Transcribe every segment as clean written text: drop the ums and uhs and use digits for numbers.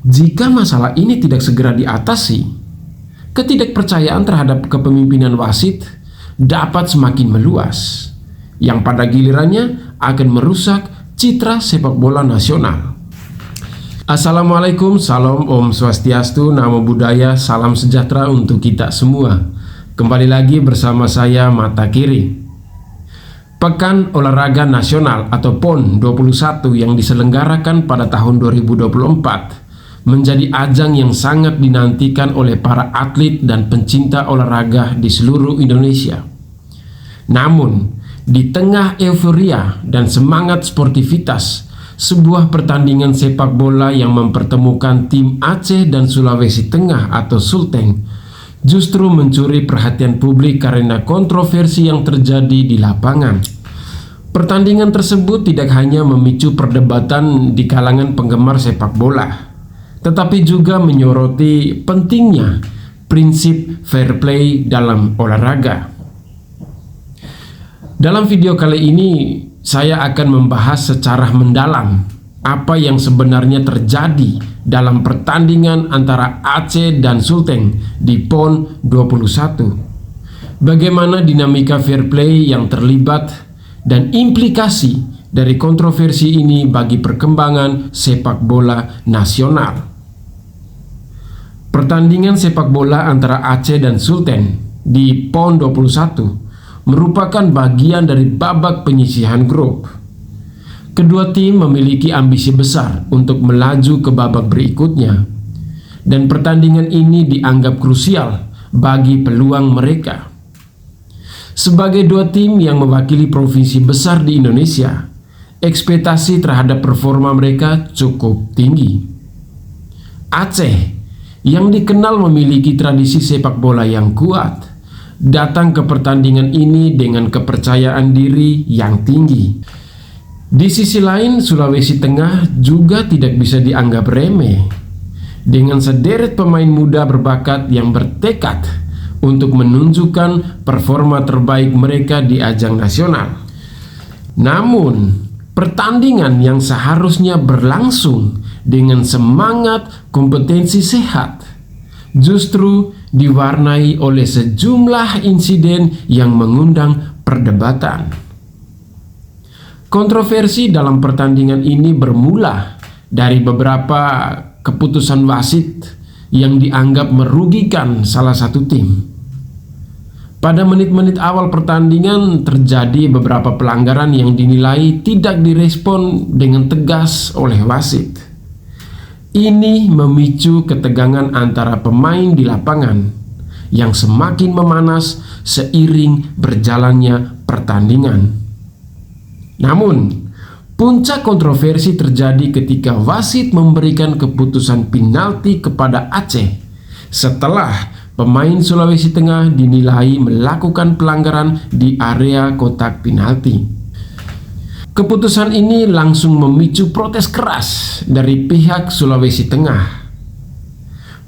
Jika masalah ini tidak segera diatasi, ketidakpercayaan terhadap kepemimpinan wasit dapat semakin meluas, yang pada gilirannya akan merusak citra sepak bola nasional. Assalamualaikum, salam, Om Swastiastu, Namo Buddhaya, salam sejahtera untuk kita semua. Kembali lagi bersama saya Mata Kiri. Pekan Olahraga Nasional atau PON 21 yang diselenggarakan pada tahun 2024 menjadi ajang yang sangat dinantikan oleh para atlet dan pencinta olahraga di seluruh Indonesia. Namun, di tengah euforia dan semangat sportivitas, sebuah pertandingan sepak bola yang mempertemukan tim Aceh dan Sulawesi Tengah atau Sulteng justru mencuri perhatian publik karena kontroversi yang terjadi di lapangan. Pertandingan tersebut tidak hanya memicu perdebatan di kalangan penggemar sepak bola, tetapi juga menyoroti pentingnya prinsip fair play dalam olahraga. Dalam video kali ini, saya akan membahas secara mendalam apa yang sebenarnya terjadi dalam pertandingan antara Aceh dan Sulteng di PON 21. Bagaimana dinamika fair play yang terlibat dan implikasi dari kontroversi ini bagi perkembangan sepak bola nasional. Pertandingan sepak bola antara Aceh dan Sulteng di PON 21 merupakan bagian dari babak penyisihan grup. Kedua tim memiliki ambisi besar untuk melaju ke babak berikutnya, dan pertandingan ini dianggap krusial bagi peluang mereka. Sebagai dua tim yang mewakili provinsi besar di Indonesia, ekspektasi terhadap performa mereka cukup tinggi. Aceh yang dikenal memiliki tradisi sepak bola yang kuat datang ke pertandingan ini dengan kepercayaan diri yang tinggi. Di sisi lain, Sulawesi Tengah juga tidak bisa dianggap remeh dengan sederet pemain muda berbakat yang bertekad untuk menunjukkan performa terbaik mereka di ajang nasional. Namun, pertandingan yang seharusnya berlangsung dengan semangat kompetensi sehat justru diwarnai oleh sejumlah insiden yang mengundang perdebatan. Kontroversi dalam pertandingan ini bermula dari beberapa keputusan wasit yang dianggap merugikan salah satu tim. Pada menit-menit awal pertandingan terjadi beberapa pelanggaran yang dinilai tidak direspon dengan tegas oleh wasit. Ini memicu ketegangan antara pemain di lapangan yang semakin memanas seiring berjalannya pertandingan. Namun, puncak kontroversi terjadi ketika wasit memberikan keputusan penalti kepada Aceh setelah pemain Sulawesi Tengah dinilai melakukan pelanggaran di area kotak penalti. Keputusan ini langsung memicu protes keras dari pihak Sulawesi Tengah.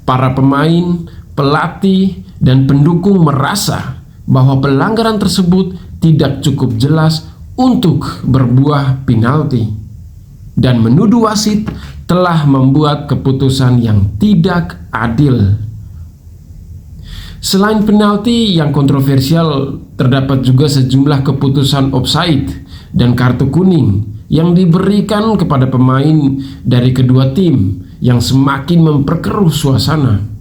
Para pemain, pelatih, dan pendukung merasa bahwa pelanggaran tersebut tidak cukup jelas untuk berbuah penalti dan menuduh wasit telah membuat keputusan yang tidak adil. Selain penalti yang kontroversial, terdapat juga sejumlah keputusan offside dan kartu kuning yang diberikan kepada pemain dari kedua tim yang semakin memperkeruh suasana.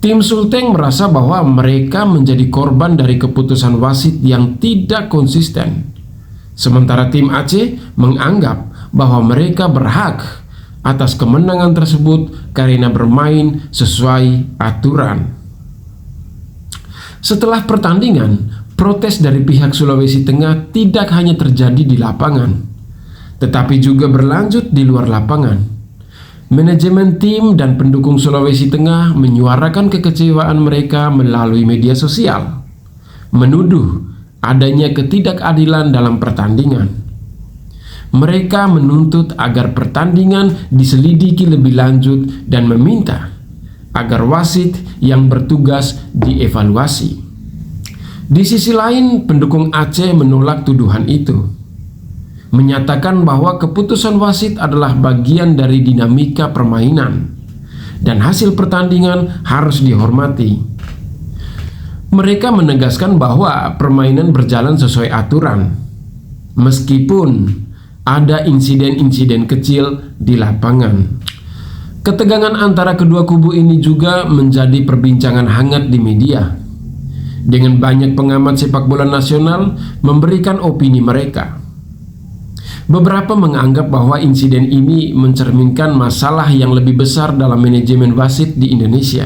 Tim Sulteng merasa bahwa mereka menjadi korban dari keputusan wasit yang tidak konsisten, sementara tim Aceh menganggap bahwa mereka berhak atas kemenangan tersebut karena bermain sesuai aturan. Setelah pertandingan, protes dari pihak Sulawesi Tengah tidak hanya terjadi di lapangan, tetapi juga berlanjut di luar lapangan. Manajemen tim dan pendukung Sulawesi Tengah menyuarakan kekecewaan mereka melalui media sosial, menuduh adanya ketidakadilan dalam pertandingan. Mereka menuntut agar pertandingan diselidiki lebih lanjut dan meminta agar wasit yang bertugas dievaluasi. Di sisi lain, pendukung Aceh menolak tuduhan itu. menyatakan bahwa keputusan wasit adalah bagian dari dinamika permainan dan hasil pertandingan harus dihormati. Mereka menegaskan bahwa permainan berjalan sesuai aturan, meskipun ada insiden-insiden kecil di lapangan. Ketegangan antara kedua kubu ini juga menjadi perbincangan hangat di media, dengan banyak pengamat sepak bola nasional memberikan opini mereka. Beberapa menganggap bahwa insiden ini mencerminkan masalah yang lebih besar dalam manajemen wasit di Indonesia.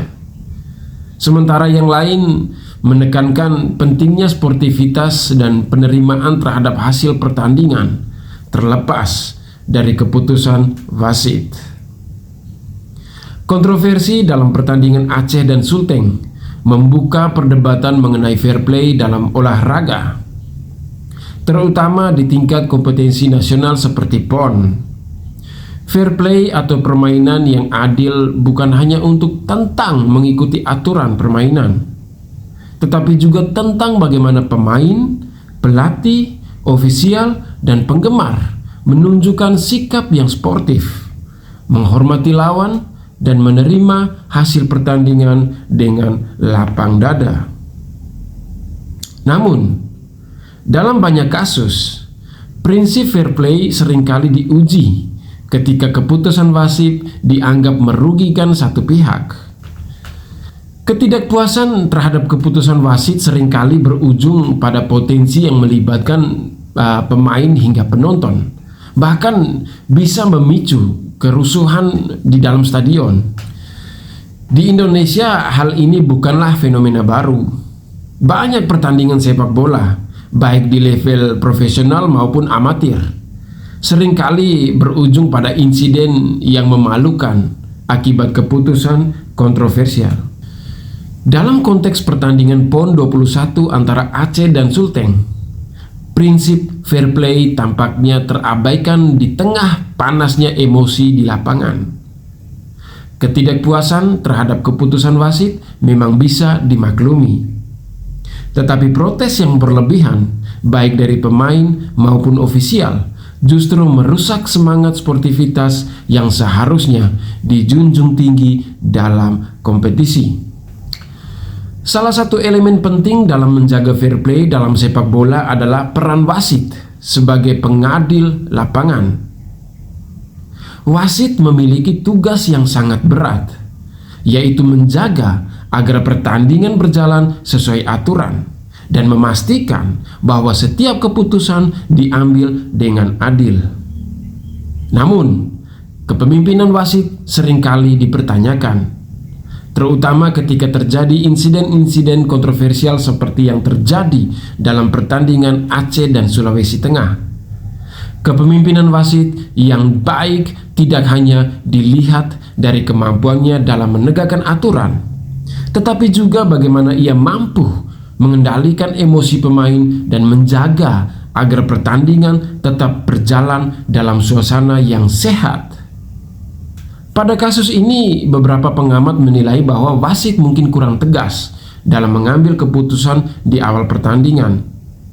Sementara yang lain menekankan pentingnya sportivitas dan penerimaan terhadap hasil pertandingan terlepas dari keputusan wasit. Kontroversi dalam pertandingan Aceh dan Sulteng membuka perdebatan mengenai fair play dalam olahraga, terutama di tingkat kompetensi nasional seperti PON. Fair play atau permainan yang adil bukan hanya untuk tentang mengikuti aturan permainan, tetapi juga tentang bagaimana pemain, pelatih, ofisial, dan penggemar menunjukkan sikap yang sportif, menghormati lawan, dan menerima hasil pertandingan dengan lapang dada. Namun, dalam banyak kasus, prinsip fair play seringkali diuji ketika keputusan wasit dianggap merugikan satu pihak. Ketidakpuasan terhadap keputusan wasit seringkali berujung pada potensi yang melibatkan pemain hingga penonton, bahkan bisa memicu kerusuhan di dalam stadion. Di Indonesia, hal ini bukanlah fenomena baru. Banyak pertandingan sepak bola, baik di level profesional maupun amatir, seringkali berujung pada insiden yang memalukan akibat keputusan kontroversial. Dalam konteks pertandingan PON 21 antara Aceh dan Sulteng, prinsip fair play tampaknya terabaikan di tengah panasnya emosi di lapangan. Ketidakpuasan terhadap keputusan wasit memang bisa dimaklumi, tetapi protes yang berlebihan, baik dari pemain maupun ofisial, justru merusak semangat sportivitas yang seharusnya dijunjung tinggi dalam kompetisi. Salah satu elemen penting dalam menjaga fair play dalam sepak bola adalah peran wasit sebagai pengadil lapangan. Wasit memiliki tugas yang sangat berat, yaitu menjaga agar pertandingan berjalan sesuai aturan dan memastikan bahwa setiap keputusan diambil dengan adil. Namun, kepemimpinan wasit seringkali dipertanyakan, terutama ketika terjadi insiden-insiden kontroversial seperti yang terjadi dalam pertandingan Aceh dan Sulawesi Tengah. Kepemimpinan wasit yang baik tidak hanya dilihat dari kemampuannya dalam menegakkan aturan, tetapi juga bagaimana ia mampu mengendalikan emosi pemain dan menjaga agar pertandingan tetap berjalan dalam suasana yang sehat. Pada kasus ini, beberapa pengamat menilai bahwa wasit mungkin kurang tegas dalam mengambil keputusan di awal pertandingan,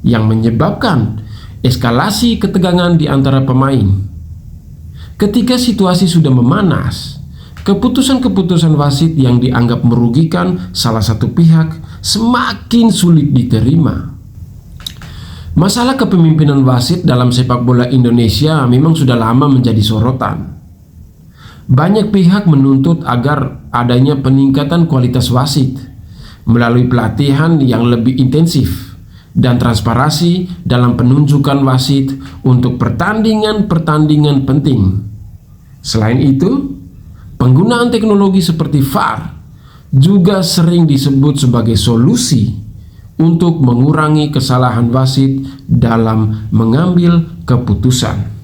yang menyebabkan eskalasi ketegangan di antara pemain. Ketika situasi sudah memanas, keputusan-keputusan wasit yang dianggap merugikan salah satu pihak semakin sulit diterima. Masalah kepemimpinan wasit dalam sepak bola Indonesia memang sudah lama menjadi sorotan. Banyak pihak menuntut agar adanya peningkatan kualitas wasit melalui pelatihan yang lebih intensif dan transparansi dalam penunjukan wasit untuk pertandingan-pertandingan penting. Selain itu, penggunaan teknologi seperti VAR juga sering disebut sebagai solusi untuk mengurangi kesalahan wasit dalam mengambil keputusan.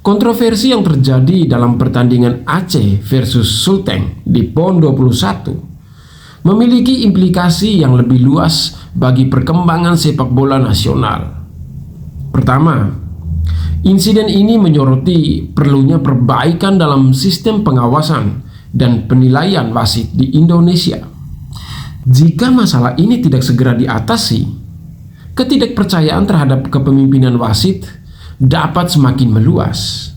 Kontroversi yang terjadi dalam pertandingan Aceh versus Sulteng di PON 21 memiliki implikasi yang lebih luas bagi perkembangan sepak bola nasional. Pertama, insiden ini menyoroti perlunya perbaikan dalam sistem pengawasan dan penilaian wasit di Indonesia. Jika masalah ini tidak segera diatasi, ketidakpercayaan terhadap kepemimpinan wasit dapat semakin meluas,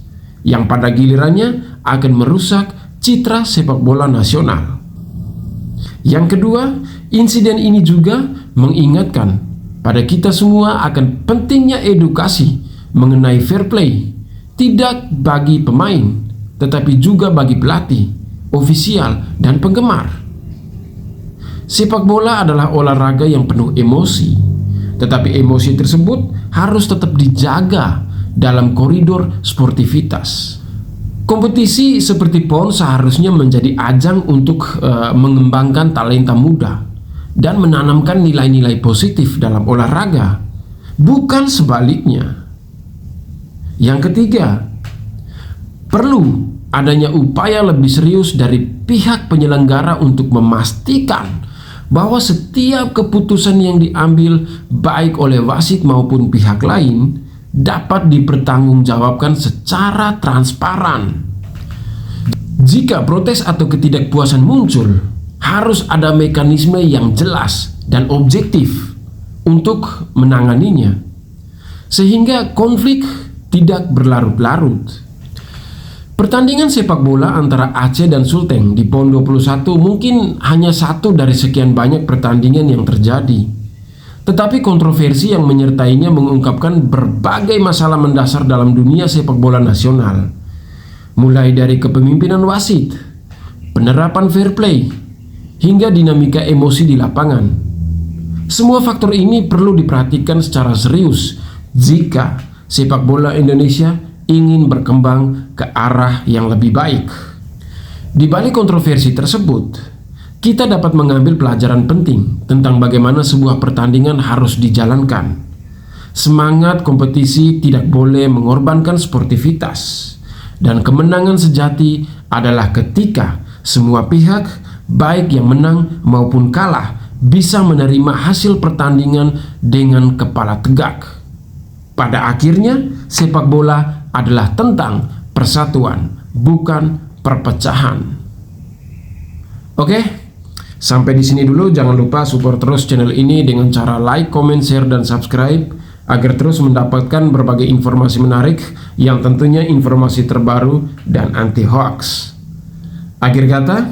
yang pada gilirannya akan merusak citra sepak bola nasional. Yang kedua, insiden ini juga mengingatkan pada kita semua akan pentingnya edukasi mengenai fair play, tidak bagi pemain, tetapi juga bagi pelatih, ofisial, dan penggemar. Sepak bola adalah olahraga yang penuh emosi, tetapi emosi tersebut harus tetap dijaga dalam koridor sportivitas. Kompetisi seperti PON seharusnya menjadi ajang untuk mengembangkan talenta muda dan menanamkan nilai-nilai positif dalam olahraga, bukan sebaliknya. Yang ketiga, perlu adanya upaya lebih serius dari pihak penyelenggara untuk memastikan bahwa setiap keputusan yang diambil baik oleh wasit maupun pihak lain dapat dipertanggungjawabkan secara transparan. Jika protes atau ketidakpuasan muncul, harus ada mekanisme yang jelas dan objektif untuk menanganinya, sehingga konflik tidak berlarut-larut. Pertandingan sepak bola antara Aceh dan Sulteng di PON 21 mungkin hanya satu dari sekian banyak pertandingan yang terjadi. Tetapi kontroversi yang menyertainya mengungkapkan berbagai masalah mendasar dalam dunia sepak bola nasional. Mulai dari kepemimpinan wasit, penerapan fair play, hingga dinamika emosi di lapangan. Semua faktor ini perlu diperhatikan secara serius jika sepak bola Indonesia ingin berkembang ke arah yang lebih baik. Di balik kontroversi tersebut, kita dapat mengambil pelajaran penting tentang bagaimana sebuah pertandingan harus dijalankan. Semangat kompetisi tidak boleh mengorbankan sportivitas, dan kemenangan sejati adalah ketika semua pihak, baik yang menang maupun kalah, bisa menerima hasil pertandingan dengan kepala tegak. Pada akhirnya, sepak bola adalah tentang persatuan, bukan perpecahan. Oke, sampai di sini dulu. Jangan lupa support terus channel ini dengan cara like, comment, share, dan subscribe agar terus mendapatkan berbagai informasi menarik yang tentunya informasi terbaru dan anti hoax. Akhir kata,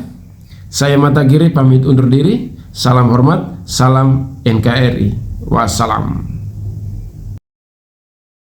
saya Mata Giri pamit undur diri. Salam hormat, salam NKRI. Wassalam.